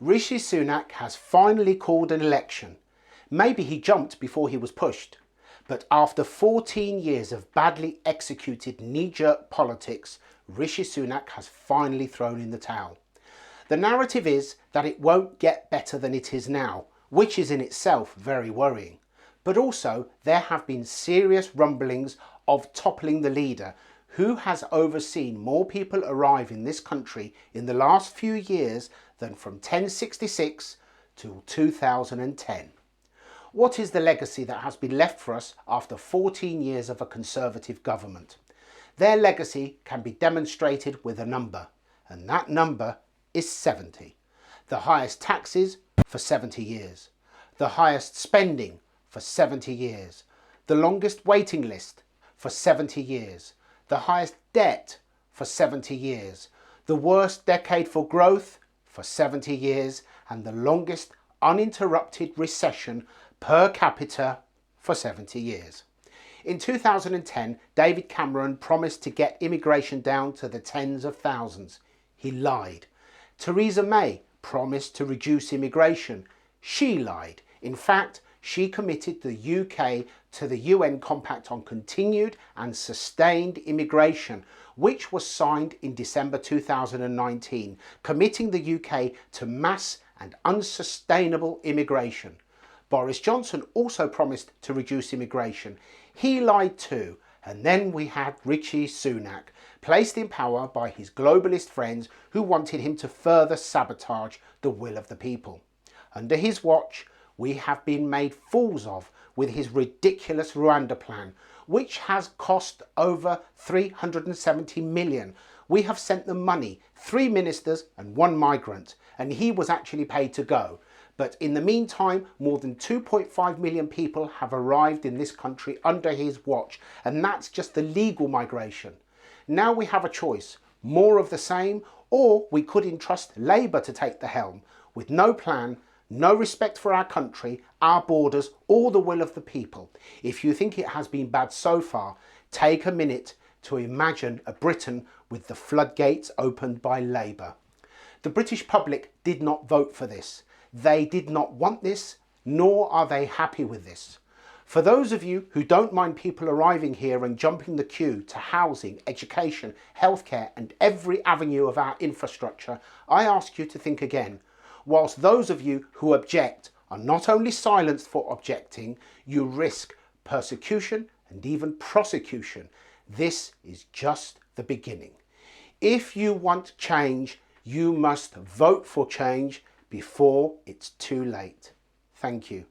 Rishi Sunak has finally called an election. Maybe he jumped before he was pushed. But after 14 years of badly executed knee-jerk politics, Rishi Sunak has finally thrown in the towel. The narrative is that it won't get better than it is now, which is in itself very worrying. But also there have been serious rumblings of toppling the leader, who has overseen more people arrive in this country in the last few years than from 1066 to 2010. What is the legacy that has been left for us after 14 years of a Conservative government? Their legacy can be demonstrated with a number, and that number is 70. The highest taxes for 70 years. The highest spending for 70 years. The longest waiting list for 70 years. The highest debt for 70 years. The worst decade for growth for 70 years. And the longest uninterrupted recession per capita for 70 years. In 2010, David Cameron promised to get immigration down to the tens of thousands. He lied. Theresa May promised to reduce immigration. She lied. In fact, she committed the UK to the UN Compact on Continued and Sustained Immigration, which was signed in December 2019, committing the UK to mass and unsustainable immigration. Boris Johnson also promised to reduce immigration. He lied too. And then we had Rishi Sunak, placed in power by his globalist friends who wanted him to further sabotage the will of the people. Under his watch, we have been made fools of with his ridiculous Rwanda plan, which has cost over 370 million. We have sent them money, 3 ministers and 1 migrant, and he was actually paid to go. But in the meantime, more than 2.5 million people have arrived in this country under his watch, and that's just the legal migration. Now we have a choice, more of the same, or we could entrust Labour to take the helm, with no plan, no respect for our country, our borders, or the will of the people. If you think it has been bad so far, take a minute to imagine a Britain with the floodgates opened by Labour. The British public did not vote for this. They did not want this, nor are they happy with this. For those of you who don't mind people arriving here and jumping the queue to housing, education, healthcare and every avenue of our infrastructure, I ask you to think again. Whilst those of you who object are not only silenced for objecting, you risk persecution and even prosecution. This is just the beginning. If you want change, you must vote for change before it's too late. Thank you.